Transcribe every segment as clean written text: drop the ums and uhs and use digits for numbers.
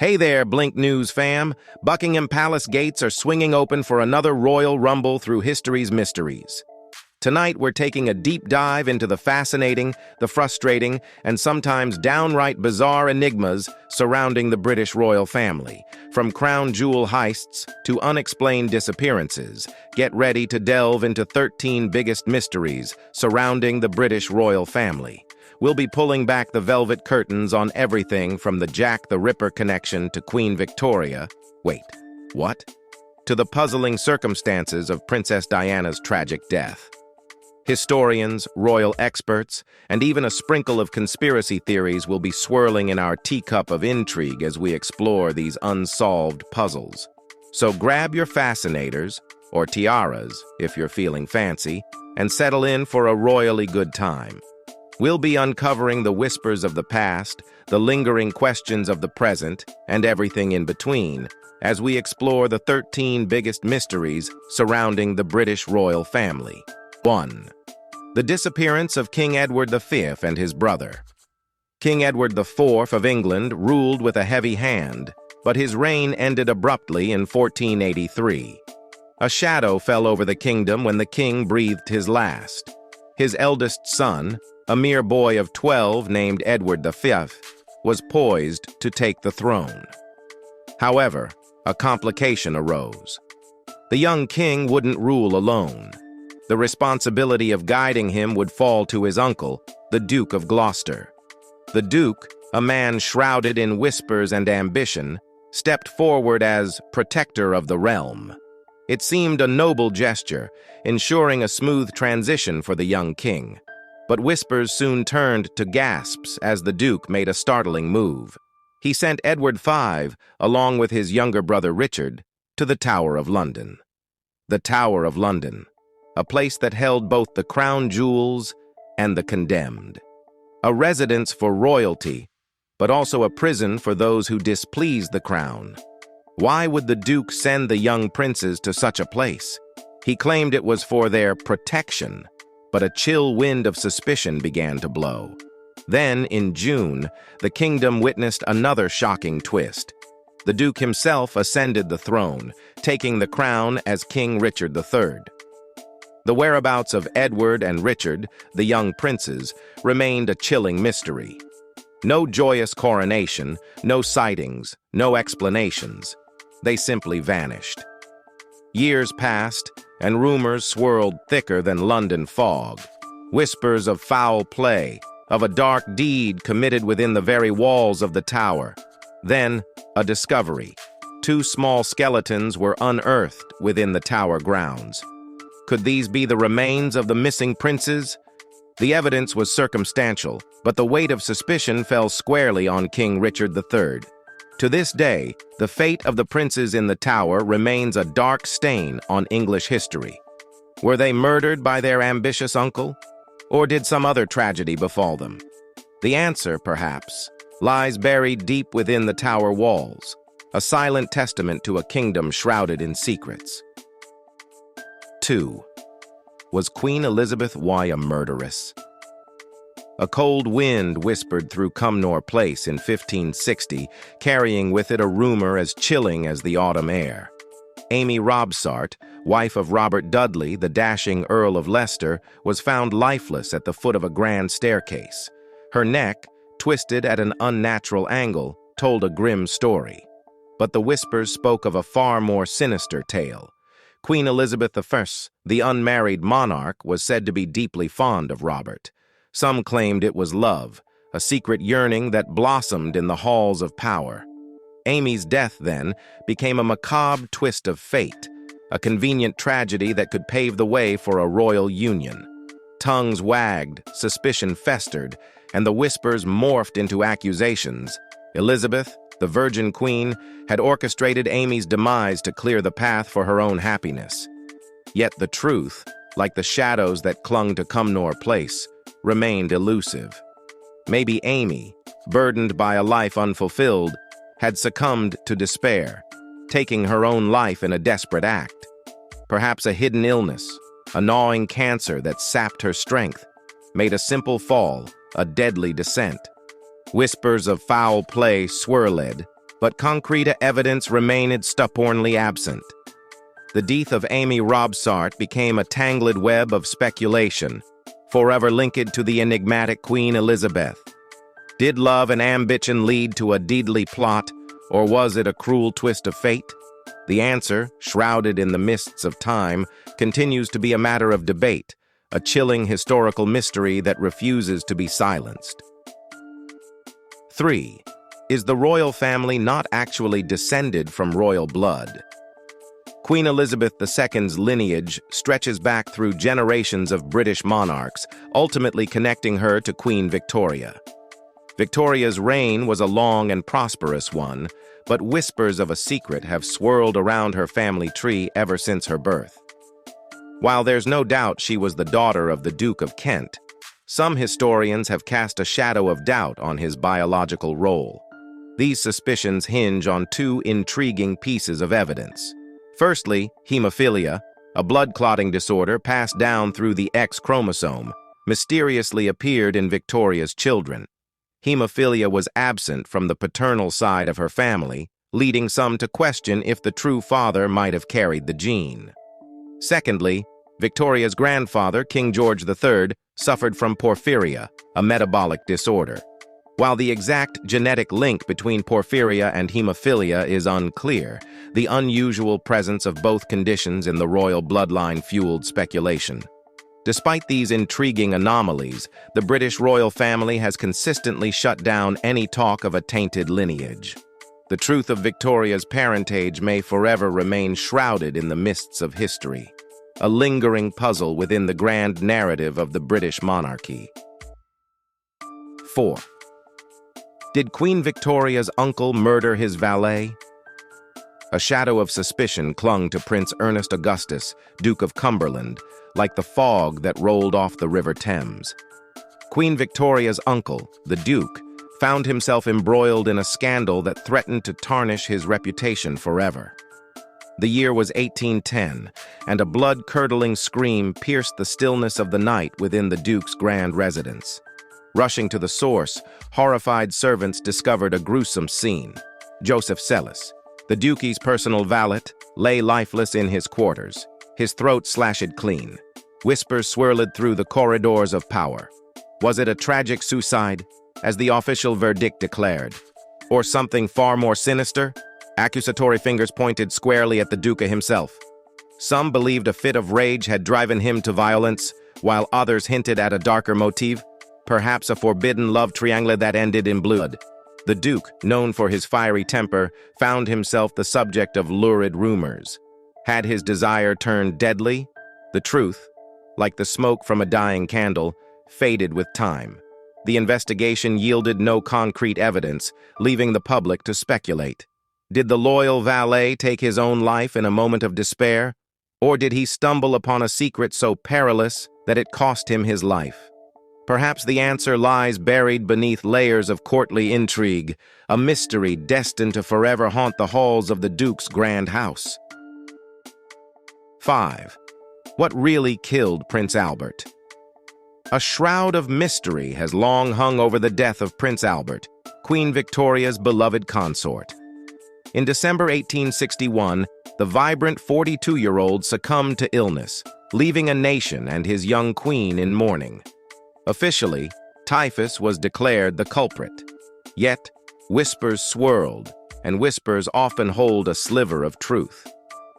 Hey there, Blink News fam. Buckingham Palace gates are swinging open for another royal rumble through history's mysteries. Tonight, we're taking a deep dive into the fascinating, the frustrating, and sometimes downright bizarre enigmas surrounding the British royal family. From crown jewel heists to unexplained disappearances, get ready to delve into 13 biggest mysteries surrounding the British royal family. We'll be pulling back the velvet curtains on everything from the Jack the Ripper connection to Queen Victoria. Wait, what? To the puzzling circumstances of Princess Diana's tragic death. Historians, royal experts, and even a sprinkle of conspiracy theories will be swirling in our teacup of intrigue as we explore these unsolved puzzles. So grab your fascinators, or tiaras if you're feeling fancy, and settle in for a royally good time. We'll be uncovering the whispers of the past, the lingering questions of the present, and everything in between, as we explore the 13 biggest mysteries surrounding the British royal family. 1. The disappearance of King Edward V and his brother. King Edward IV of England ruled with a heavy hand, but his reign ended abruptly in 1483. A shadow fell over the kingdom when the king breathed his last. His eldest son, a mere boy of 12 named Edward V, was poised to take the throne. However, a complication arose. The young king wouldn't rule alone. The responsibility of guiding him would fall to his uncle, the Duke of Gloucester. The Duke, a man shrouded in whispers and ambition, stepped forward as protector of the realm. It seemed a noble gesture, ensuring a smooth transition for the young king. But whispers soon turned to gasps as the Duke made a startling move. He sent Edward V, along with his younger brother Richard, to the Tower of London. The Tower of London, a place that held both the crown jewels and the condemned. A residence for royalty, but also a prison for those who displeased the crown. Why would the Duke send the young princes to such a place? He claimed it was for their protection, but a chill wind of suspicion began to blow. Then, in June, the kingdom witnessed another shocking twist. The Duke himself ascended the throne, taking the crown as King Richard III. The whereabouts of Edward and Richard, the young princes, remained a chilling mystery. No joyous coronation, no sightings, no explanations. They simply vanished. Years passed, and rumors swirled thicker than London fog. Whispers of foul play, of a dark deed committed within the very walls of the tower. Then, a discovery. 2 small skeletons were unearthed within the tower grounds. Could these be the remains of the missing princes? The evidence was circumstantial, but the weight of suspicion fell squarely on King Richard III. To this day, the fate of the princes in the tower remains a dark stain on English history. Were they murdered by their ambitious uncle? Or did some other tragedy befall them? The answer, perhaps, lies buried deep within the tower walls, a silent testament to a kingdom shrouded in secrets. 2. Was Queen Elizabeth I a murderess? A cold wind whispered through Cumnor Place in 1560, carrying with it a rumor as chilling as the autumn air. Amy Robsart, wife of Robert Dudley, the dashing Earl of Leicester, was found lifeless at the foot of a grand staircase. Her neck, twisted at an unnatural angle, told a grim story. But the whispers spoke of a far more sinister tale. Queen Elizabeth I, the unmarried monarch, was said to be deeply fond of Robert. Some claimed it was love, a secret yearning that blossomed in the halls of power. Amy's death, then, became a macabre twist of fate, a convenient tragedy that could pave the way for a royal union. Tongues wagged, suspicion festered, and the whispers morphed into accusations. Elizabeth, the Virgin Queen, had orchestrated Amy's demise to clear the path for her own happiness. Yet the truth, like the shadows that clung to Cumnor Place, remained elusive. Maybe Amy, burdened by a life unfulfilled, had succumbed to despair, taking her own life in a desperate act. Perhaps a hidden illness, a gnawing cancer that sapped her strength, made a simple fall a deadly descent. Whispers of foul play swirled, but concrete evidence remained stubbornly absent. The death of Amy Robsart became a tangled web of speculation, forever linked to the enigmatic Queen Elizabeth. Did love and ambition lead to a deadly plot, or was it a cruel twist of fate? The answer, shrouded in the mists of time, continues to be a matter of debate, a chilling historical mystery that refuses to be silenced. 3. Is the royal family not actually descended from royal blood? Queen Elizabeth II's lineage stretches back through generations of British monarchs, ultimately connecting her to Queen Victoria. Victoria's reign was a long and prosperous one, but whispers of a secret have swirled around her family tree ever since her birth. While there's no doubt she was the daughter of the Duke of Kent, some historians have cast a shadow of doubt on his biological role. These suspicions hinge on two intriguing pieces of evidence. Firstly, hemophilia, a blood clotting disorder passed down through the X chromosome, mysteriously appeared in Victoria's children. Hemophilia was absent from the paternal side of her family, leading some to question if the true father might have carried the gene. Secondly, Victoria's grandfather, King George III, suffered from porphyria, a metabolic disorder. While the exact genetic link between porphyria and hemophilia is unclear, the unusual presence of both conditions in the royal bloodline fueled speculation. Despite these intriguing anomalies, the British royal family has consistently shut down any talk of a tainted lineage. The truth of Victoria's parentage may forever remain shrouded in the mists of history, a lingering puzzle within the grand narrative of the British monarchy. 4. Did Queen Victoria's uncle murder his valet? A shadow of suspicion clung to Prince Ernest Augustus, Duke of Cumberland, like the fog that rolled off the River Thames. Queen Victoria's uncle, the Duke, found himself embroiled in a scandal that threatened to tarnish his reputation forever. The year was 1810, and a blood-curdling scream pierced the stillness of the night within the Duke's grand residence. Rushing to the source, horrified servants discovered a gruesome scene. Joseph Sellis, the Duke's personal valet, lay lifeless in his quarters, his throat slashed clean. Whispers swirled through the corridors of power. Was it a tragic suicide, as the official verdict declared? Or something far more sinister? Accusatory fingers pointed squarely at the Duke himself. Some believed a fit of rage had driven him to violence, while others hinted at a darker motive, perhaps a forbidden love triangle that ended in blood. The Duke, known for his fiery temper, found himself the subject of lurid rumors. Had his desire turned deadly? The truth, like the smoke from a dying candle, faded with time. The investigation yielded no concrete evidence, leaving the public to speculate. Did the loyal valet take his own life in a moment of despair? Or did he stumble upon a secret so perilous that it cost him his life? Perhaps the answer lies buried beneath layers of courtly intrigue, a mystery destined to forever haunt the halls of the Duke's grand house. 5. What really killed Prince Albert? A shroud of mystery has long hung over the death of Prince Albert, Queen Victoria's beloved consort. In December 1861, the vibrant 42-year-old succumbed to illness, leaving a nation and his young queen in mourning. Officially, typhus was declared the culprit. Yet, whispers swirled, and whispers often hold a sliver of truth.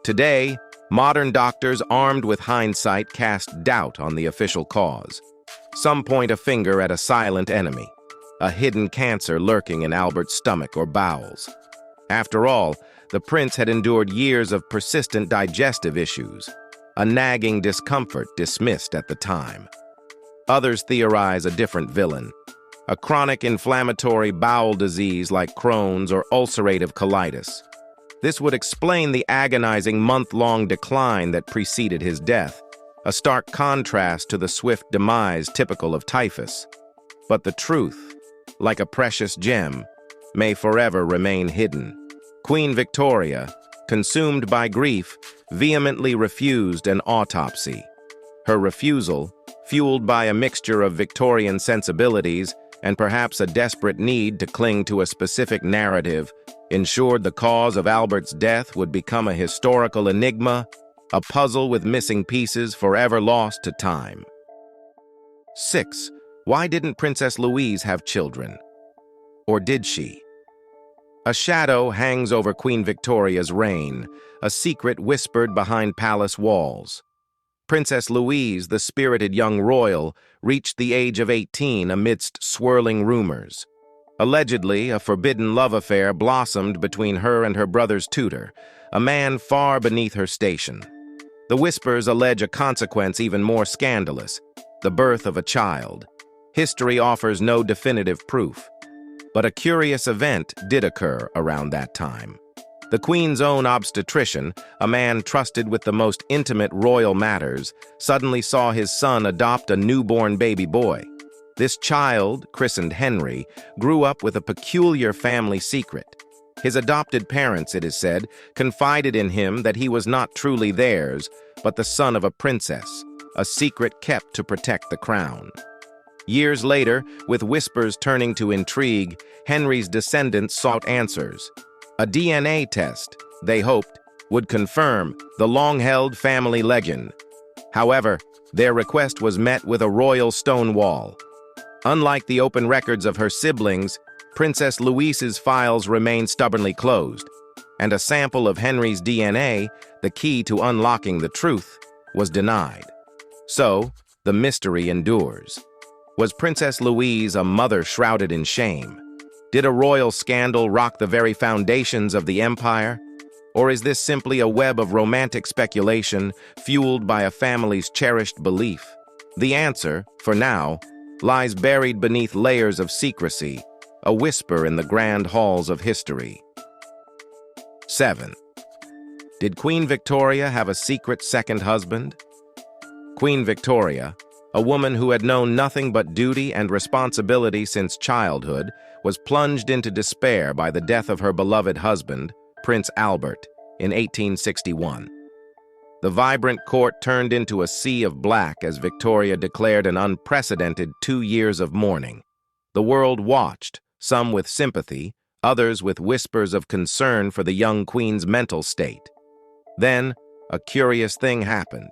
Today, modern doctors armed with hindsight cast doubt on the official cause. Some point a finger at a silent enemy, a hidden cancer lurking in Albert's stomach or bowels. After all, the prince had endured years of persistent digestive issues, a nagging discomfort dismissed at the time. Others theorize a different villain, a chronic inflammatory bowel disease like Crohn's or ulcerative colitis. This would explain the agonizing month-long decline that preceded his death, a stark contrast to the swift demise typical of typhus. But the truth, like a precious gem, may forever remain hidden. Queen Victoria, consumed by grief, vehemently refused an autopsy. Her refusal, fueled by a mixture of Victorian sensibilities and perhaps a desperate need to cling to a specific narrative, ensured the cause of Albert's death would become a historical enigma, a puzzle with missing pieces forever lost to time. 6. Why didn't Princess Louise have children? Or did she? A shadow hangs over Queen Victoria's reign, a secret whispered behind palace walls. Princess Louise, the spirited young royal, reached the age of 18 amidst swirling rumors. Allegedly, a forbidden love affair blossomed between her and her brother's tutor, a man far beneath her station. The whispers allege a consequence even more scandalous, the birth of a child. History offers no definitive proof. But a curious event did occur around that time. The Queen's own obstetrician, a man trusted with the most intimate royal matters, suddenly saw his son adopt a newborn baby boy. This child, christened Henry, grew up with a peculiar family secret. His adopted parents, it is said, confided in him that he was not truly theirs, but the son of a princess, a secret kept to protect the crown. Years later, with whispers turning to intrigue, Henry's descendants sought answers. A DNA test, they hoped, would confirm the long-held family legend. However, their request was met with a royal stonewall. Unlike the open records of her siblings, Princess Louise's files remained stubbornly closed, and a sample of Henry's DNA, the key to unlocking the truth, was denied. So, the mystery endures. Was Princess Louise a mother shrouded in shame? Did a royal scandal rock the very foundations of the empire? Or is this simply a web of romantic speculation fueled by a family's cherished belief? The answer, for now, lies buried beneath layers of secrecy, a whisper in the grand halls of history. 7. Did Queen Victoria have a secret second husband? Queen Victoria, a woman who had known nothing but duty and responsibility since childhood, was plunged into despair by the death of her beloved husband, Prince Albert, in 1861. The vibrant court turned into a sea of black as Victoria declared an unprecedented 2 years of mourning. The world watched, some with sympathy, others with whispers of concern for the young queen's mental state. Then, a curious thing happened.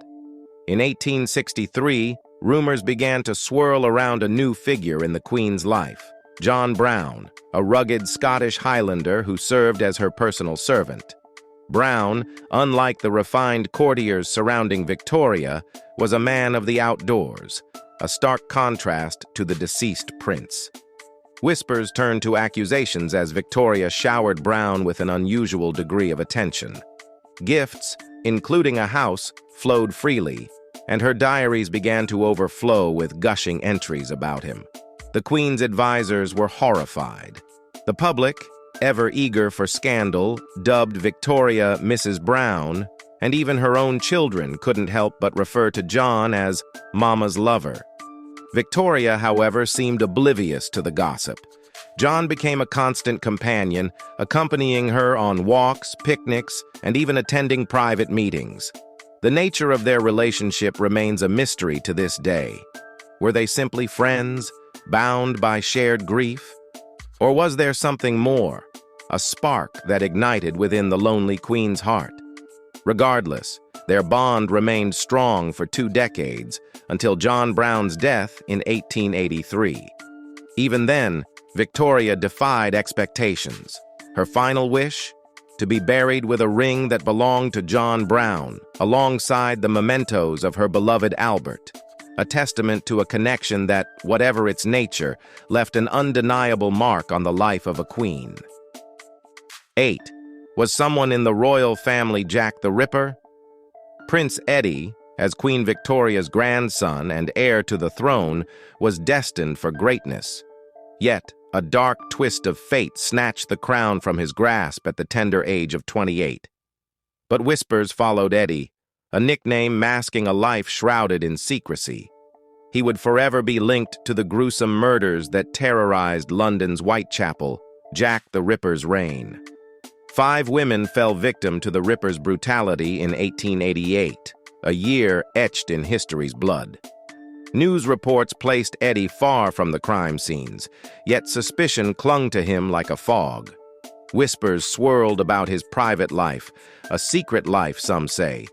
In 1863, rumors began to swirl around a new figure in the Queen's life, John Brown, a rugged Scottish Highlander who served as her personal servant. Brown, unlike the refined courtiers surrounding Victoria, was a man of the outdoors, a stark contrast to the deceased prince. Whispers turned to accusations as Victoria showered Brown with an unusual degree of attention. Gifts, including a house, flowed freely, and her diaries began to overflow with gushing entries about him. The Queen's advisors were horrified. The public, ever eager for scandal, dubbed Victoria Mrs. Brown, and even her own children couldn't help but refer to John as Mama's lover. Victoria, however, seemed oblivious to the gossip. John became a constant companion, accompanying her on walks, picnics, and even attending private meetings. The nature of their relationship remains a mystery to this day. Were they simply friends, bound by shared grief? Or was there something more, a spark that ignited within the lonely queen's heart? Regardless, their bond remained strong for 2 decades until John Brown's death in 1883. Even then, Victoria defied expectations. Her final wish? To be buried with a ring that belonged to John Brown, alongside the mementos of her beloved Albert, a testament to a connection that, whatever its nature, left an undeniable mark on the life of a queen. 8. Was someone in the royal family Jack the Ripper? Prince Eddie, as Queen Victoria's grandson and heir to the throne, was destined for greatness. Yet, a dark twist of fate snatched the crown from his grasp at the tender age of 28. But whispers followed Eddie, a nickname masking a life shrouded in secrecy. He would forever be linked to the gruesome murders that terrorized London's Whitechapel, Jack the Ripper's reign. 5 women fell victim to the Ripper's brutality in 1888, a year etched in history's blood. News reports placed Eddie far from the crime scenes, yet suspicion clung to him like a fog. Whispers swirled about his private life, a secret life, some say.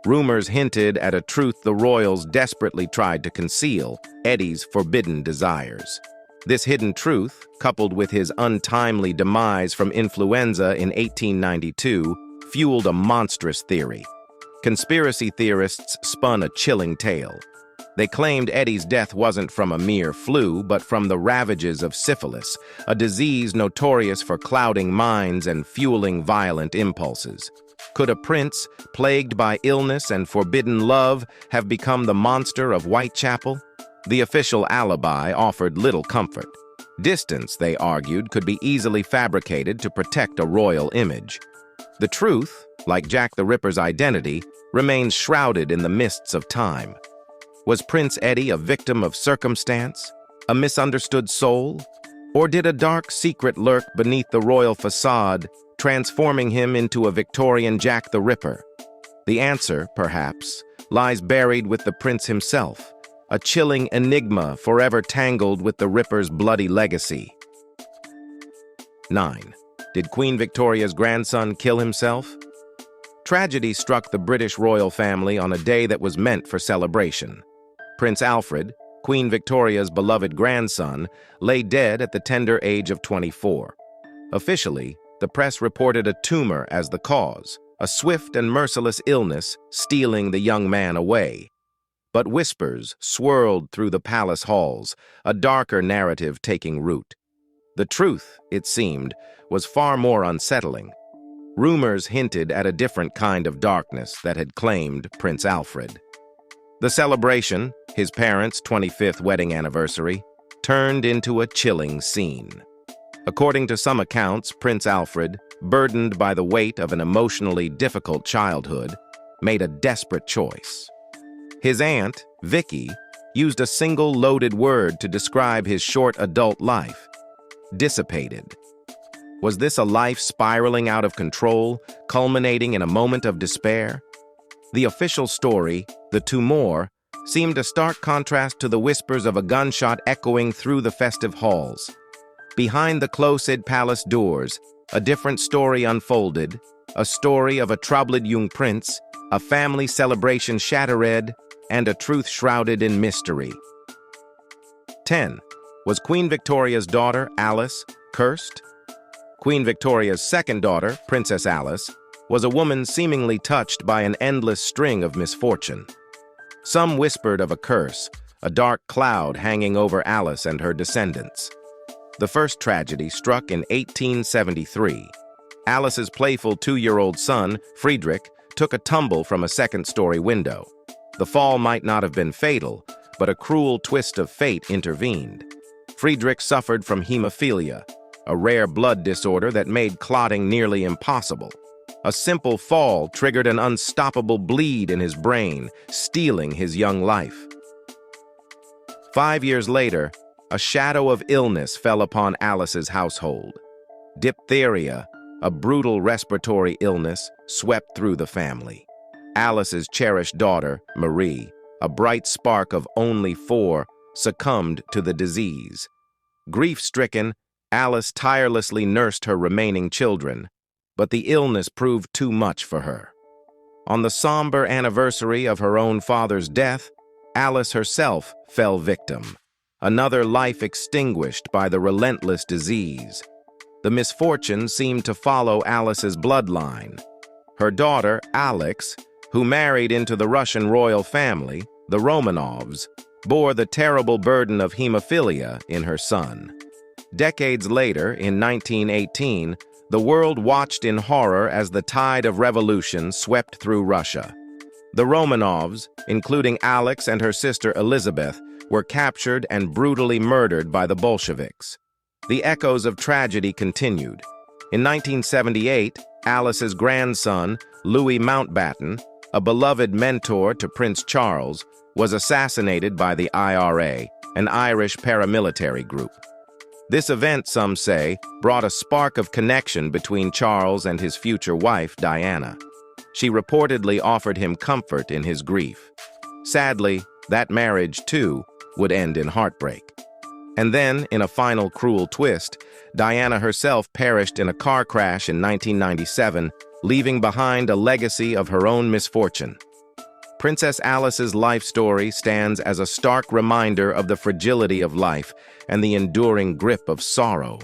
Rumors hinted at a truth the royals desperately tried to conceal, Eddie's forbidden desires. This hidden truth, coupled with his untimely demise from influenza in 1892, fueled a monstrous theory. Conspiracy theorists spun a chilling tale. They claimed Eddie's death wasn't from a mere flu, but from the ravages of syphilis, a disease notorious for clouding minds and fueling violent impulses. Could a prince, plagued by illness and forbidden love, have become the monster of Whitechapel? The official alibi offered little comfort. Distance, they argued, could be easily fabricated to protect a royal image. The truth, like Jack the Ripper's identity, remains shrouded in the mists of time. Was Prince Eddie a victim of circumstance, a misunderstood soul? Or did a dark secret lurk beneath the royal facade, transforming him into a Victorian Jack the Ripper? The answer, perhaps, lies buried with the prince himself, a chilling enigma forever tangled with the Ripper's bloody legacy. 9. Did Queen Victoria's grandson kill himself? Tragedy struck the British royal family on a day that was meant for celebration. Prince Alfred, Queen Victoria's beloved grandson, lay dead at the tender age of 24. Officially, the press reported a tumor as the cause, a swift and merciless illness stealing the young man away. But whispers swirled through the palace halls, a darker narrative taking root. The truth, it seemed, was far more unsettling. Rumors hinted at a different kind of darkness that had claimed Prince Alfred. The celebration, his parents' 25th wedding anniversary, turned into a chilling scene. According to some accounts, Prince Alfred, burdened by the weight of an emotionally difficult childhood, made a desperate choice. His aunt, Vicky, used a single loaded word to describe his short adult life: dissipated. Was this a life spiraling out of control, culminating in a moment of despair? The official story, the tumor, seemed a stark contrast to the whispers of a gunshot echoing through the festive halls. Behind the closed palace doors, a different story unfolded, a story of a troubled young prince, a family celebration shattered, and a truth shrouded in mystery. 10. Was Queen Victoria's daughter, Alice, cursed? Queen Victoria's second daughter, Princess Alice, was a woman seemingly touched by an endless string of misfortune. Some whispered of a curse, a dark cloud hanging over Alice and her descendants. The first tragedy struck in 1873. Alice's playful 2-year-old son, Friedrich, took a tumble from a second-story window. The fall might not have been fatal, but a cruel twist of fate intervened. Friedrich suffered from hemophilia, a rare blood disorder that made clotting nearly impossible. A simple fall triggered an unstoppable bleed in his brain, stealing his young life. 5 years later, a shadow of illness fell upon Alice's household. Diphtheria, a brutal respiratory illness, swept through the family. Alice's cherished daughter, Marie, a bright spark of only 4, succumbed to the disease. Grief-stricken, Alice tirelessly nursed her remaining children, but the illness proved too much for her. On the somber anniversary of her own father's death, Alice herself fell victim. Another life extinguished by the relentless disease. The misfortune seemed to follow Alice's bloodline. Her daughter, Alex, who married into the Russian royal family, the Romanovs, bore the terrible burden of hemophilia in her son. Decades later, in 1918, the world watched in horror as the tide of revolution swept through Russia. The Romanovs, including Alex and her sister Elizabeth, were captured and brutally murdered by the Bolsheviks. The echoes of tragedy continued. In 1978, Alice's grandson, Louis Mountbatten, a beloved mentor to Prince Charles, was assassinated by the IRA, an Irish paramilitary group. This event, some say, brought a spark of connection between Charles and his future wife, Diana. She reportedly offered him comfort in his grief. Sadly, that marriage, too, would end in heartbreak. And then, in a final cruel twist, Diana herself perished in a car crash in 1997, leaving behind a legacy of her own misfortune. Princess Alice's life story stands as a stark reminder of the fragility of life and the enduring grip of sorrow.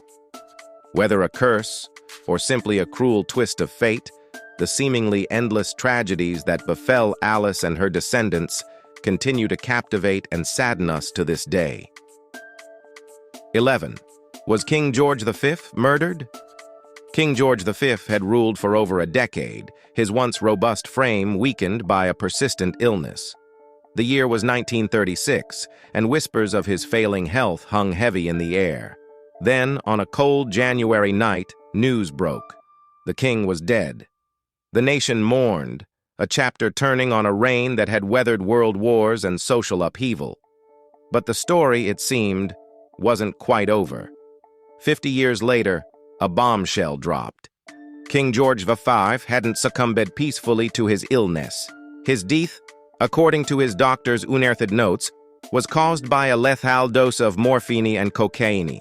Whether a curse or simply a cruel twist of fate, the seemingly endless tragedies that befell Alice and her descendants continue to captivate and sadden us to this day. 11. Was King George V murdered? King George V had ruled for over a decade, his once robust frame weakened by a persistent illness. The year was 1936, and whispers of his failing health hung heavy in the air. Then, on a cold January night, news broke. The king was dead. The nation mourned, a chapter turning on a reign that had weathered world wars and social upheaval. But the story, it seemed, wasn't quite over. 50 years later, a bombshell dropped. King George V hadn't succumbed peacefully to his illness. His death, according to his doctor's unearthed notes, was caused by a lethal dose of morphine and cocaine.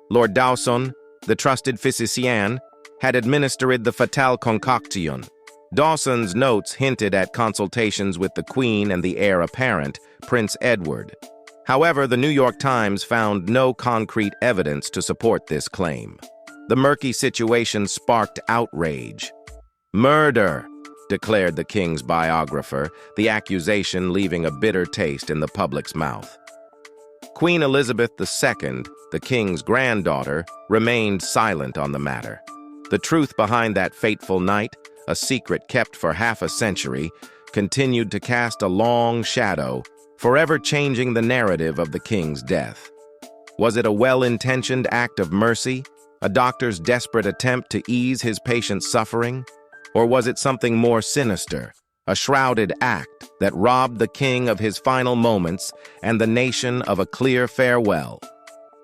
Lord Dawson, the trusted physician, had administered the fatal concoction. Dawson's notes hinted at consultations with the Queen and the heir apparent, Prince Edward. However, the New York Times found no concrete evidence to support this claim. The murky situation sparked outrage. "Murder," declared the king's biographer, the accusation leaving a bitter taste in the public's mouth. Queen Elizabeth II, the king's granddaughter, remained silent on the matter. The truth behind that fateful night, a secret kept for half a century, continued to cast a long shadow, forever changing the narrative of the king's death. Was it a well-intentioned act of mercy, a doctor's desperate attempt to ease his patient's suffering? Or was it something more sinister, a shrouded act that robbed the king of his final moments and the nation of a clear farewell?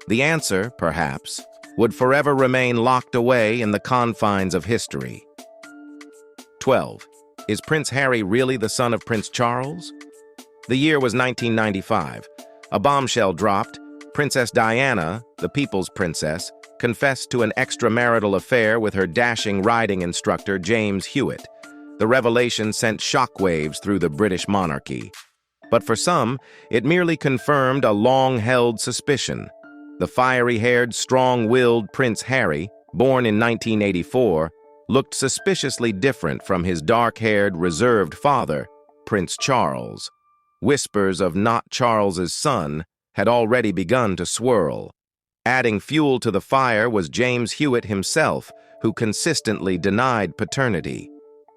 The answer, perhaps, would forever remain locked away in the confines of history. 12. Is Prince Harry really the son of Prince Charles? The year was 1995. A bombshell dropped. Princess Diana, the people's princess, confessed to an extramarital affair with her dashing riding instructor, James Hewitt. The revelation sent shockwaves through the British monarchy. But for some, it merely confirmed a long-held suspicion. The fiery-haired, strong-willed Prince Harry, born in 1984, looked suspiciously different from his dark-haired, reserved father, Prince Charles. Whispers of not Charles's son had already begun to swirl. Adding fuel to the fire was James Hewitt himself, who consistently denied paternity.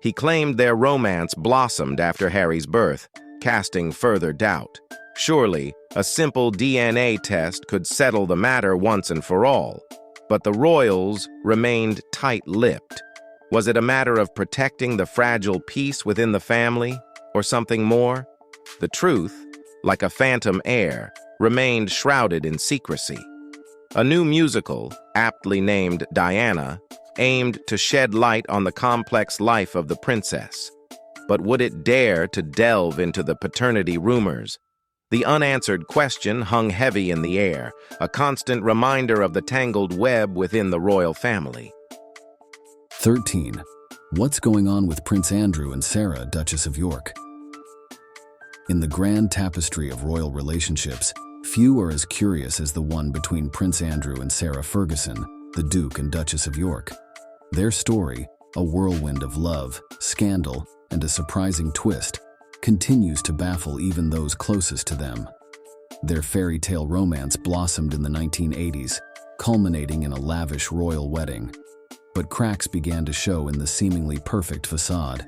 He claimed their romance blossomed after Harry's birth, casting further doubt. Surely, a simple DNA test could settle the matter once and for all. But the royals remained tight-lipped. Was it a matter of protecting the fragile peace within the family, or something more? The truth, like a phantom heir, remained shrouded in secrecy. A new musical, aptly named Diana, aimed to shed light on the complex life of the princess. But would it dare to delve into the paternity rumors? The unanswered question hung heavy in the air, a constant reminder of the tangled web within the royal family. 13. What's going on with Prince Andrew and Sarah, Duchess of York? In the grand tapestry of royal relationships, few are as curious as the one between Prince Andrew and Sarah Ferguson, the Duke and Duchess of York. Their story, a whirlwind of love, scandal, and a surprising twist, continues to baffle even those closest to them. Their fairy tale romance blossomed in the 1980s, culminating in a lavish royal wedding. But cracks began to show in the seemingly perfect facade.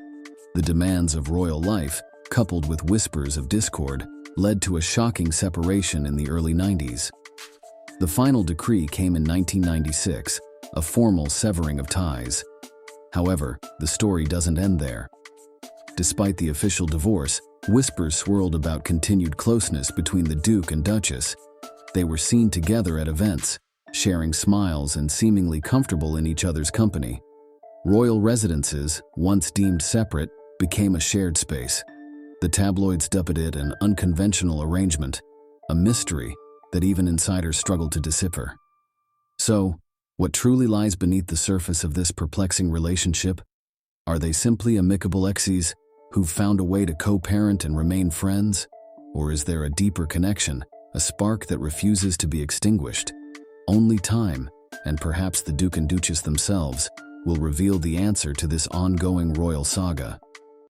The demands of royal life, coupled with whispers of discord, led to a shocking separation in the early 90s. The final decree came in 1996, a formal severing of ties. However, the story doesn't end there. Despite the official divorce, whispers swirled about continued closeness between the Duke and Duchess. They were seen together at events, sharing smiles and seemingly comfortable in each other's company. Royal residences, once deemed separate, became a shared space. The tabloids dubbed it an unconventional arrangement, a mystery that even insiders struggled to decipher. So, What truly lies beneath the surface of this perplexing relationship? Are they simply amicable exes who've found a way to co-parent and remain friends? Or is there a deeper connection, a spark that refuses to be extinguished? Only time, and perhaps the Duke and Duchess themselves, will reveal the answer to this ongoing royal saga.